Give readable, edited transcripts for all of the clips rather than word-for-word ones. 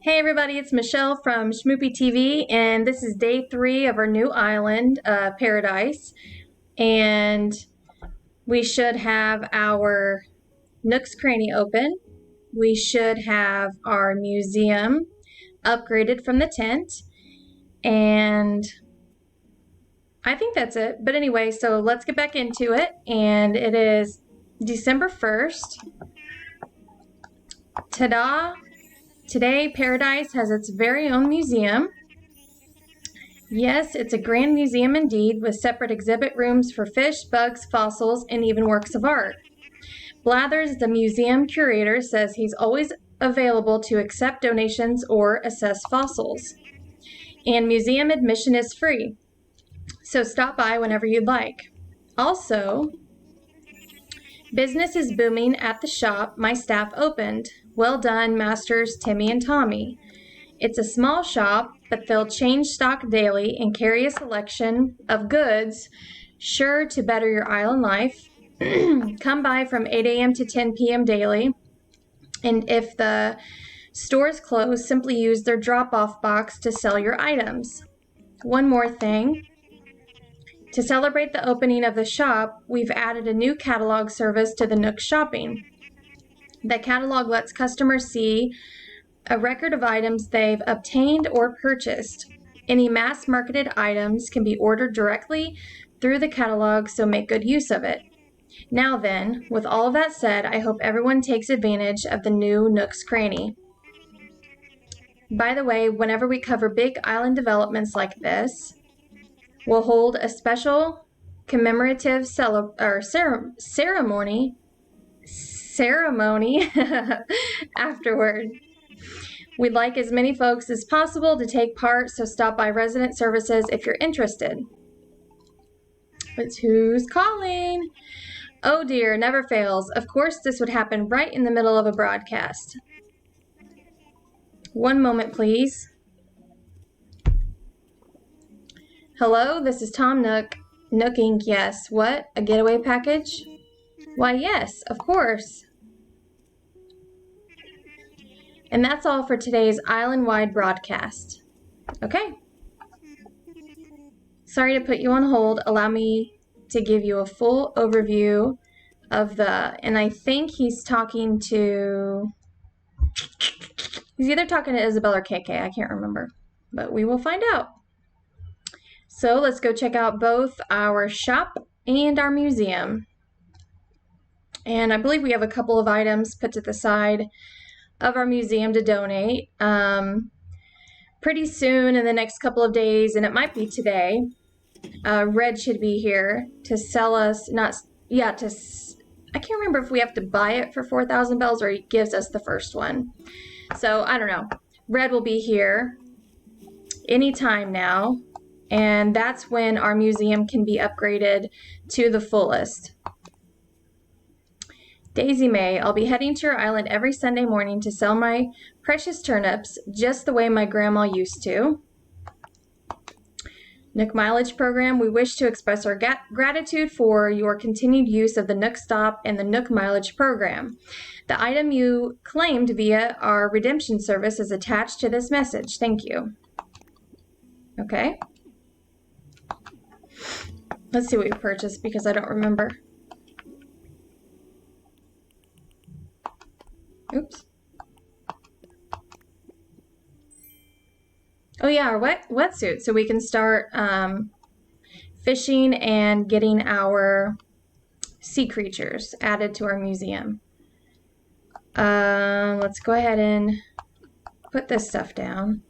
Hey everybody, it's Michelle from Schmoopy TV, and this is day 3 of our new island, Paradise. And we should have our Nook's Cranny open. We should have our museum upgraded from the tent, and I think that's it. But anyway, so let's get back into it, and it is December 1st. Ta-da! Today, Paradise has its very own museum. Yes, it's a grand museum indeed, with separate exhibit rooms for fish, bugs, fossils, and even works of art. Blathers, the museum curator, says he's always available to accept donations or assess fossils. And museum admission is free, so stop by whenever you'd like. Also, business is booming at the shop my staff opened. Well done, Masters Timmy and Tommy. It's a small shop, but they'll change stock daily and carry a selection of goods sure to better your island life. Come by from 8 a.m. to 10 p.m. daily. And if the store is closed, simply use their drop-off box to sell your items. One more thing. To celebrate the opening of the shop, we've added a new catalog service to the Nook Shopping. The catalog lets customers see a record of items they've obtained or purchased. Any mass-marketed items can be ordered directly through the catalog, so make good use of it. Now then, with all of that said, I hope everyone takes advantage of the new Nook's Cranny. By the way, whenever we cover big island developments like this, we'll hold a special commemorative ceremony afterward. We'd like as many folks as possible to take part, so stop by Resident Services if you're interested. But who's calling? Oh dear, never fails. Of course, this would happen right in the middle of a broadcast. One moment, please. Hello, this is Tom Nook. Nook Inc. Yes. What? A getaway package? Why, yes, of course. And that's all for today's island-wide broadcast. Okay. Sorry to put you on hold. Allow me to give you a full overview of and I think he's talking to, he's either talking to Isabel or KK. I can't remember, but we will find out. So let's go check out both our shop and our museum. And I believe we have a couple of items put to the side of our museum to donate. Pretty soon in the next couple of days, and it might be today, Red should be here to sell us, I can't remember if we have to buy it for 4,000 bells or he gives us the first one. So I don't know. Red will be here anytime now, and that's when our museum can be upgraded to the fullest. Daisy May, I'll be heading to your island every Sunday morning to sell my precious turnips just the way my grandma used to. Nook Mileage Program, we wish to express our gratitude for your continued use of the Nook Stop and the Nook Mileage Program. The item you claimed via our redemption service is attached to this message. Thank you. Okay. Let's see what we purchased because I don't remember. Oops. Oh yeah, our wetsuit, so we can start fishing and getting our sea creatures added to our museum. Let's go ahead and put this stuff down.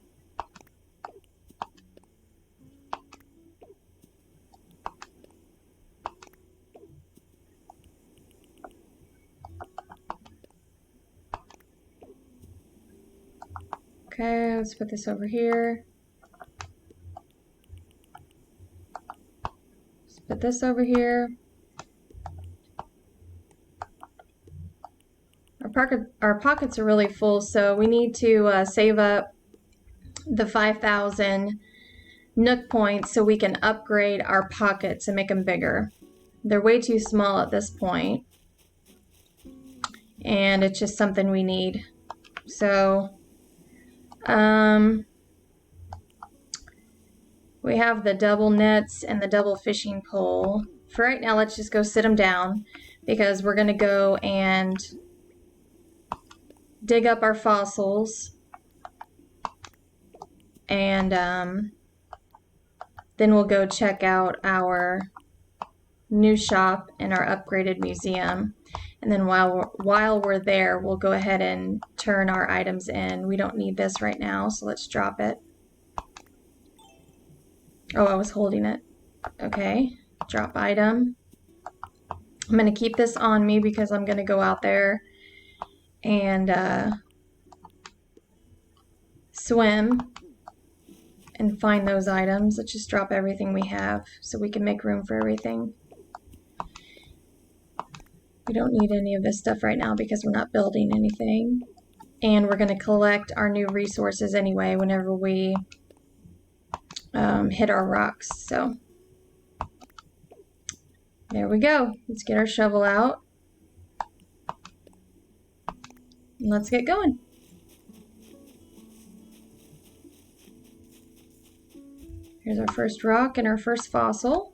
Okay, let's put this over here. Let's put this over here. Our pockets are really full, so we need to save up the 5,000 Nook points so we can upgrade our pockets and make them bigger. They're way too small at this point, and it's just something we need. So We have the double nets and the double fishing pole. For right now, let's just go sit them down because we're going to go and dig up our fossils, and then we'll go check out our new shop and our upgraded museum. And then while we're there, we'll go ahead and turn our items in. We don't need this right now, so let's drop it. Oh, I was holding it. Okay, drop item. I'm going to keep this on me because I'm going to go out there and swim and find those items. Let's just drop everything we have so we can make room for everything. We don't need any of this stuff right now because we're not building anything. And we're going to collect our new resources anyway whenever we hit our rocks. So there we go. Let's get our shovel out. And let's get going. Here's our first rock and our first fossil.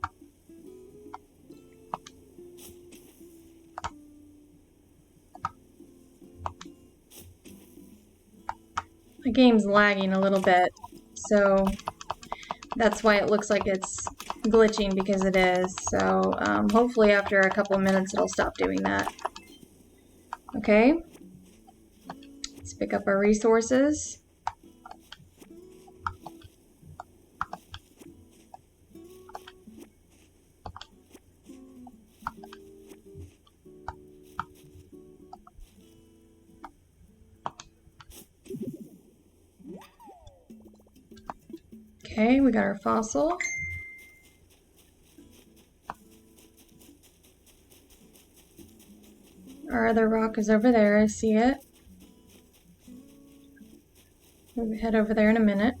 The game's lagging a little bit, so that's why it looks like it's glitching, because it is. So hopefully after a couple of minutes it'll stop doing that. Okay, let's pick up our resources. Okay, we got our fossil. Our other rock is over there, I see it. We'll head over there in a minute.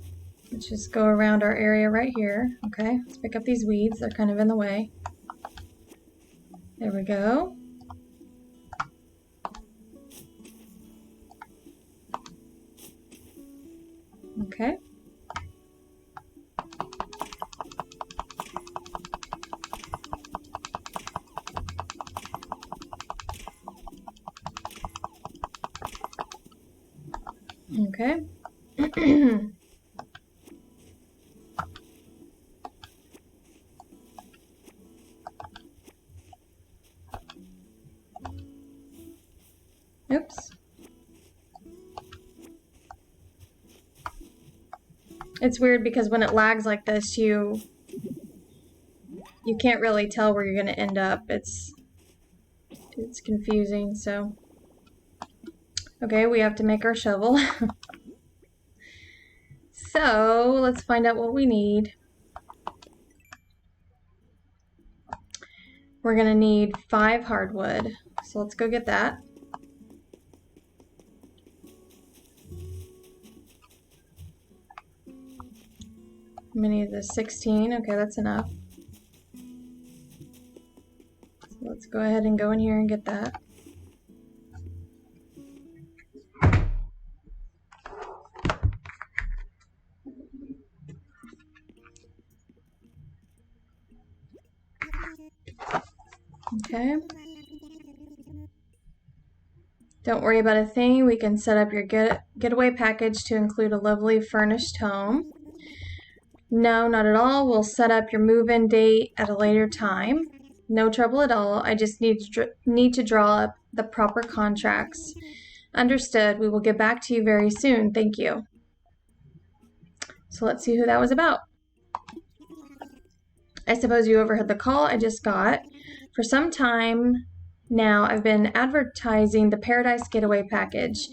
Let's just go around our area right here. Okay, let's pick up these weeds, they're kind of in the way. There we go. Okay. Okay. Oops. It's weird because when it lags like this, you can't really tell where you're going to end up. It's confusing, so. Okay, we have to make our shovel. So, let's find out what we need. We're going to need 5 hardwood. So let's go get that. How many of the 16? Okay, that's enough. So let's go ahead and go in here and get that. Okay. Don't worry about a thing. We can set up your getaway package to include a lovely furnished home. No, not at all. We'll set up your move-in date at a later time. No trouble at all. I just need to draw up the proper contracts. Understood. We will get back to you very soon. Thank you. So let's see who that was about. I suppose you overheard the call I just got. For some time now, I've been advertising the Paradise Getaway package.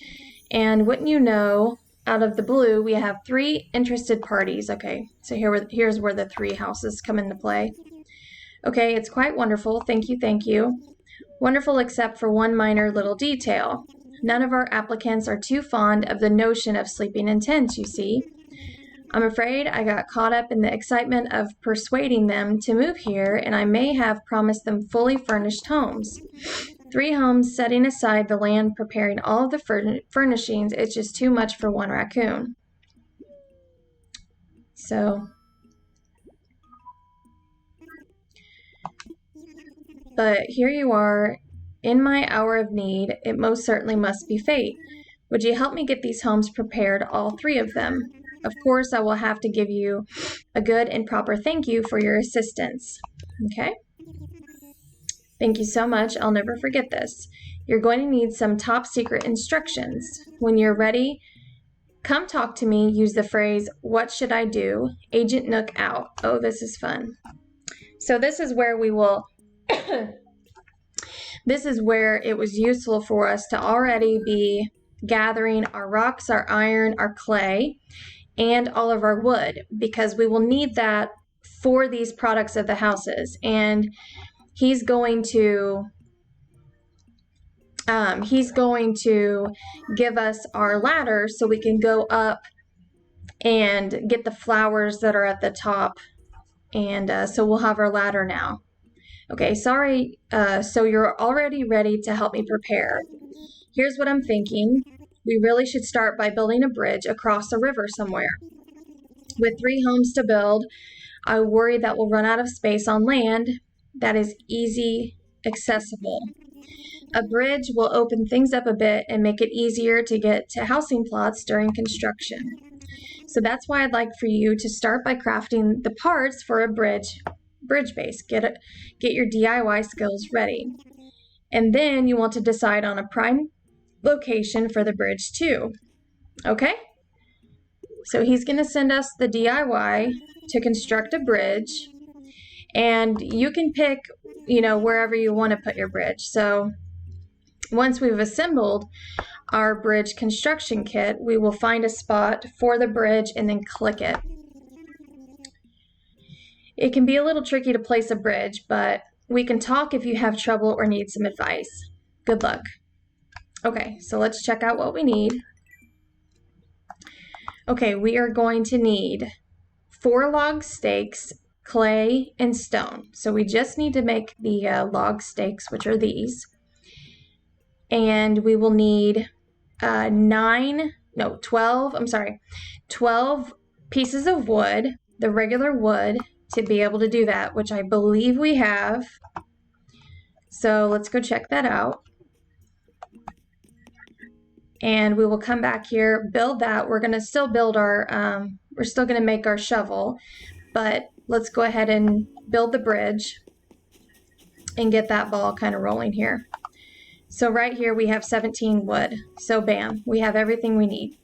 And wouldn't you know, out of the blue, we have 3 interested parties. Okay, so here's where the 3 houses come into play. Okay, it's quite wonderful. Thank you, thank you. Wonderful except for one minor little detail. None of our applicants are too fond of the notion of sleeping in tents, you see. I'm afraid I got caught up in the excitement of persuading them to move here, and I may have promised them fully furnished homes. 3 homes, setting aside the land, preparing all of the furnishings. It's just too much for one raccoon. So, but here you are in my hour of need. It most certainly must be fate. Would you help me get these homes prepared, all 3 of them? Of course, I will have to give you a good and proper thank you for your assistance. Okay? Thank you so much. I'll never forget this. You're going to need some top secret instructions. When you're ready, come talk to me. Use the phrase, "What should I do?" Agent Nook out. Oh, this is fun. So this is where we will this is where it was useful for us to already be gathering our rocks, our iron, our clay, and all of our wood, because we will need that for these products of the houses. And he's going to give us our ladder so we can go up and get the flowers that are at the top. And so we'll have our ladder now. Okay, sorry. So you're already ready to help me prepare. Here's what I'm thinking. We really should start by building a bridge across a river somewhere. With 3 homes to build, I worry that we'll run out of space on land that is easy accessible. A bridge will open things up a bit and make it easier to get to housing plots during construction. So that's why I'd like for you to start by crafting the parts for a bridge base. Get your DIY skills ready. And then you want to decide on a prime location for the bridge too. Okay? So he's going to send us the DIY to construct a bridge, and you can pick, wherever you want to put your bridge. So once we've assembled our bridge construction kit, we will find a spot for the bridge and then click it. It can be a little tricky to place a bridge, but we can talk if you have trouble or need some advice. Good luck. Okay, so let's check out what we need. Okay, we are going to need 4 log stakes, clay, and stone. So we just need to make the log stakes, which are these. And we will need 12 pieces of wood, the regular wood, to be able to do that, which I believe we have. So let's go check that out. And we will come back here, build that. We're going to still build our, we're still going to make our shovel, but let's go ahead and build the bridge and get that ball kind of rolling here. So right here we have 17 wood. So bam, we have everything we need.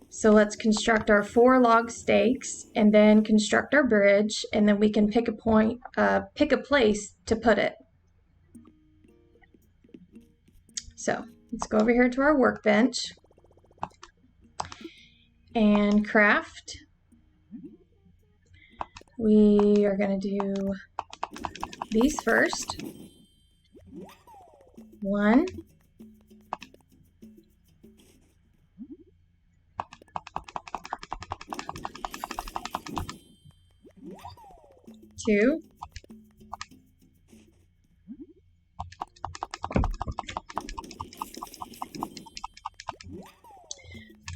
So let's construct our 4 log stakes and then construct our bridge, and then we can pick a place to put it. So let's go over here to our workbench and craft. We are going to do these first. 1, 2,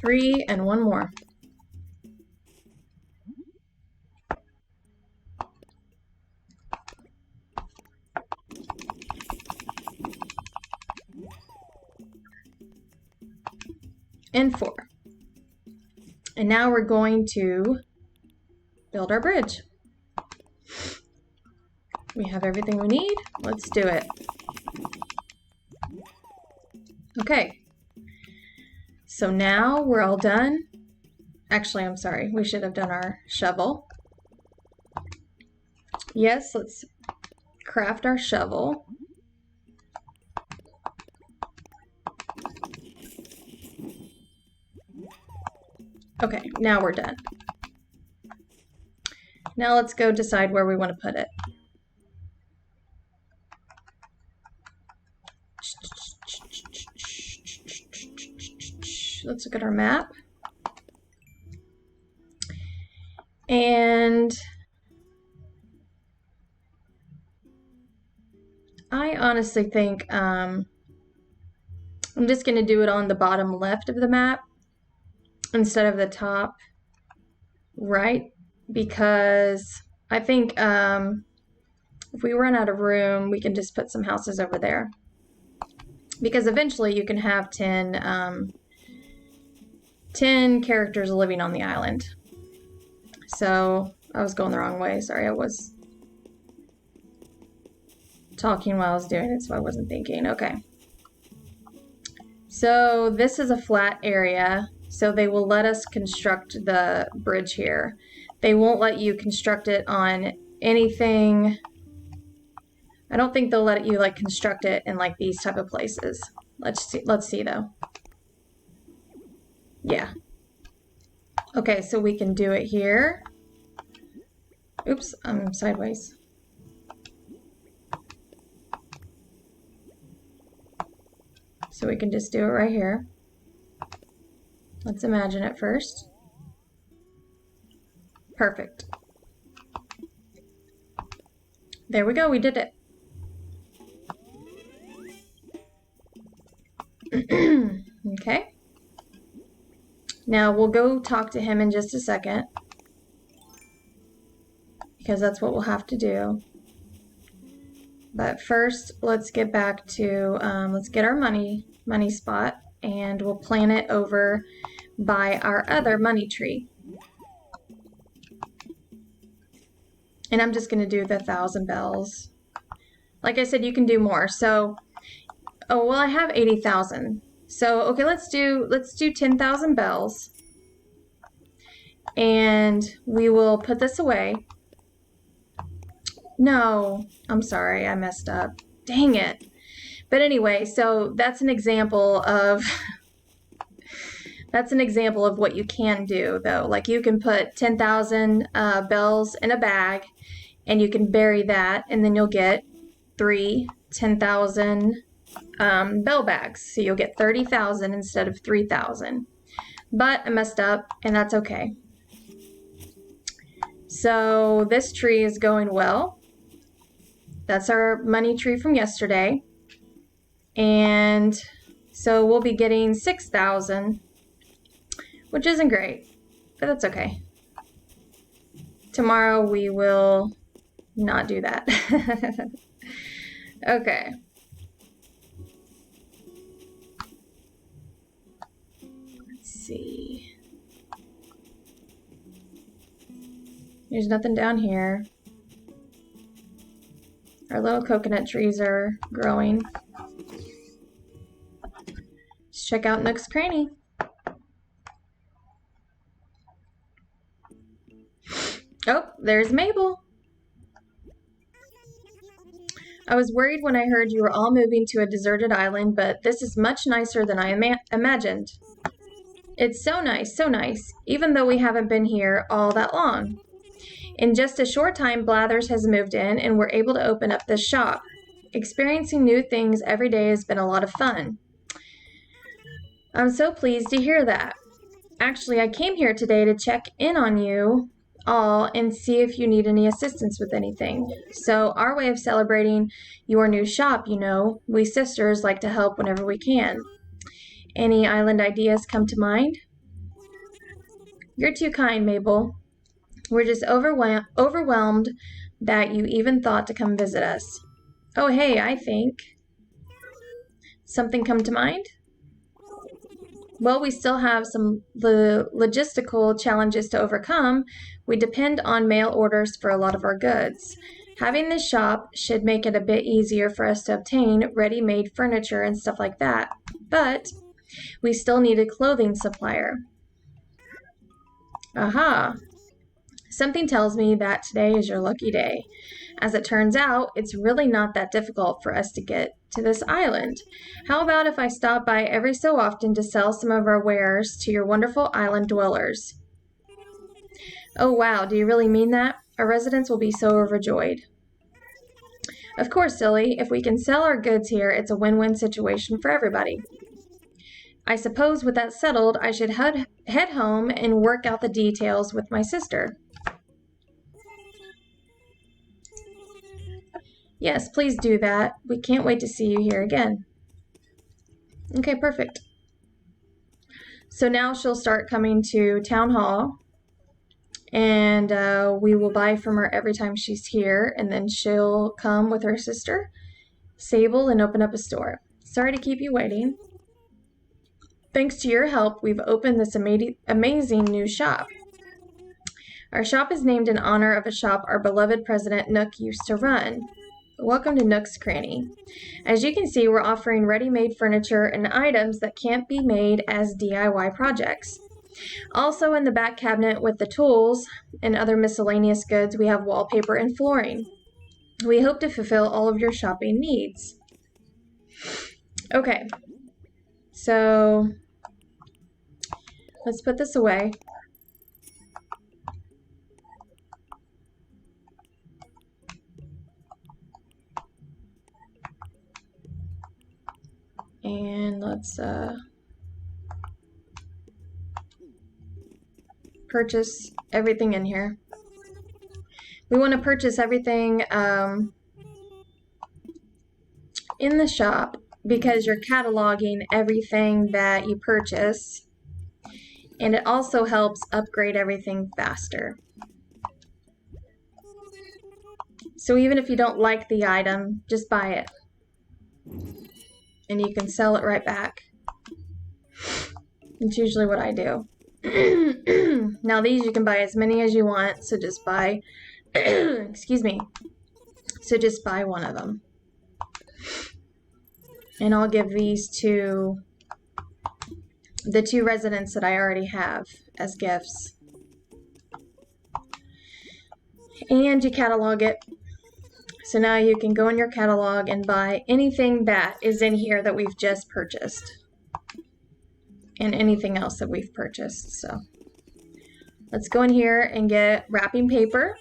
3, and 1 more. And 4. And now we're going to build our bridge. We have everything we need. Let's do it. Okay. So now we're all done. Actually, I'm sorry. We should have done our shovel. Yes, let's craft our shovel. Okay, now we're done. Now let's go decide where we want to put it. Let's look at our map. And I honestly think I'm just going to do it on the bottom left of the map instead of the top. right? Because I think if we run out of room, we can just put some houses over there. Because eventually you can have 10 characters living on the island. So I was going the wrong way. Sorry, I was talking while I was doing it, so I wasn't thinking. Okay. So this is a flat area, so they will let us construct the bridge here. They won't let you construct it on anything. I don't think they'll let you like construct it in like these type of places. Let's see though. Yeah. Okay, so we can do it here. Oops, I'm sideways. So we can just do it right here. Let's imagine it first. Perfect. There we go, we did it. Okay. Now we'll go talk to him in just a second, because that's what we'll have to do. But first, let's get back to, let's get our money spot, and we'll plant it over by our other money tree. And I'm just going to do the 1,000 bells. Like I said, you can do more. So, oh, well, I have 80,000. So, okay, let's do 10,000 bells. And we will put this away. No, I'm sorry, I messed up. Dang it. But anyway, so that's an example of what you can do though. Like you can put 10,000 bells in a bag and you can bury that, and then you'll get 3 10,000 bell bags. So you'll get 30,000 instead of 3,000. But I messed up, and that's okay. So this tree is going well. That's our money tree from yesterday. And so we'll be getting 6,000, which isn't great, but that's okay. Tomorrow we will not do that. Okay. Let's see. There's nothing down here. Our little coconut trees are growing. Let's check out Nook's Cranny. Oh, there's Mabel. I was worried when I heard you were all moving to a deserted island, but this is much nicer than I imagined. It's so nice, even though we haven't been here all that long. In just a short time, Blathers has moved in, and we're able to open up this shop. Experiencing new things every day has been a lot of fun. I'm so pleased to hear that. Actually, I came here today to check in on you all and see if you need any assistance with anything. So our way of celebrating your new shop, you know, we sisters like to help whenever we can. Any island ideas come to mind? You're too kind, Mabel. We're just overwhelmed that you even thought to come visit us. Oh, hey, I think. Something come to mind? Well, we still have some logistical challenges to overcome. We depend on mail orders for a lot of our goods. Having this shop should make it a bit easier for us to obtain ready-made furniture and stuff like that. But we still need a clothing supplier. Aha. Something tells me that today is your lucky day. As it turns out, it's really not that difficult for us to get to this island. How about if I stop by every so often to sell some of our wares to your wonderful island dwellers? Oh wow, do you really mean that? Our residents will be so overjoyed. Of course, silly. If we can sell our goods here, it's a win-win situation for everybody. I suppose with that settled, I should head home and work out the details with my sister. Yes, please do that. We can't wait to see you here again. Okay, perfect. So now she'll start coming to Town Hall And we will buy from her every time she's here, and then she'll come with her sister, Sable, and open up a store. Sorry to keep you waiting. Thanks to your help, we've opened this amazing new shop. Our shop is named in honor of a shop our beloved President Nook used to run. Welcome to Nook's Cranny. As you can see, we're offering ready-made furniture and items that can't be made as DIY projects. Also in the back cabinet with the tools and other miscellaneous goods, we have wallpaper and flooring. We hope to fulfill all of your shopping needs. Okay, so let's put this away. And let's purchase everything in here. We want to purchase everything in the shop because you're cataloging everything that you purchase, and it also helps upgrade everything faster. So even if you don't like the item, just buy it, and you can sell it right back. It's usually what I do. Now these you can buy as many as you want, so just buy excuse me, so just buy one of them. And I'll give these to the 2 residents that I already have as gifts. And you catalog it. So now you can go in your catalog and buy anything that is in here that we've just purchased. And anything else that we've purchased. So let's go in here and get wrapping paper.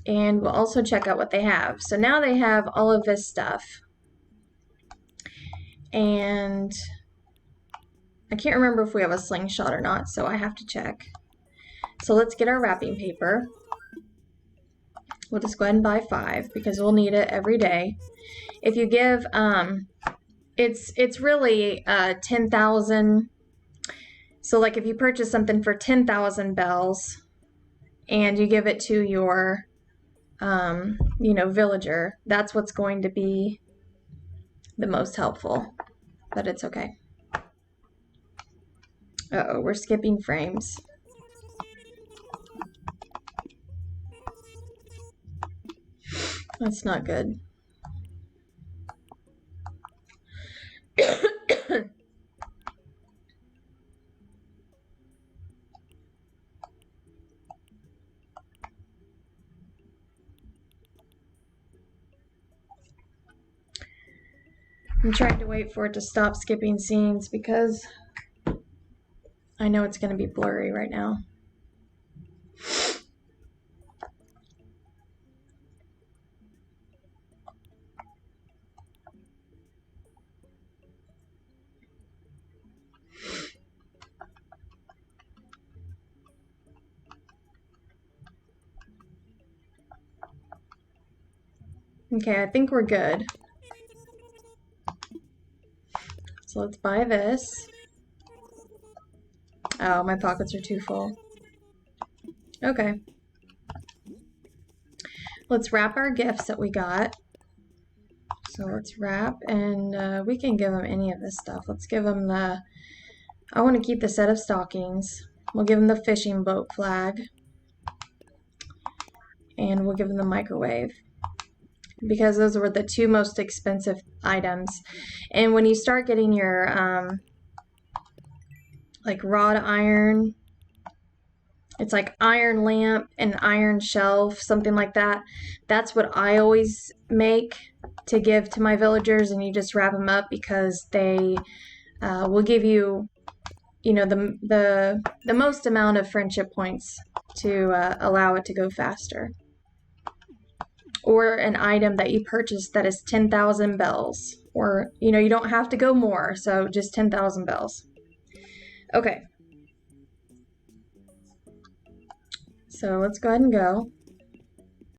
And we'll also check out what they have. So now they have all of this stuff. And I can't remember if we have a slingshot or not, so I have to check. So let's get our wrapping paper. We'll just go ahead and buy 5 because we'll need it every day. If you give, it's really 10,000. So like if you purchase something for 10,000 bells and you give it to your, villager, that's what's going to be the most helpful, but it's okay. Uh-oh, we're skipping frames. That's not good. I'm trying to wait for it to stop skipping scenes because I know it's going to be blurry right now. Okay, I think we're good. So let's buy this. Oh, my pockets are too full. Okay. Let's wrap our gifts that we got. So let's wrap, and we can give them any of this stuff. Let's give them the, I want to keep the set of stockings. We'll give them the fishing boat flag. And we'll give them the microwave, because those were the 2 most expensive items. And when you start getting your like wrought iron, it's like iron lamp and iron shelf, something like that. That's what I always make to give to my villagers, and you just wrap them up because they will give you, the most amount of friendship points to allow it to go faster. Or an item that you purchased that is 10,000 bells, or you don't have to go more, so just 10,000 bells. Okay, so let's go ahead and go.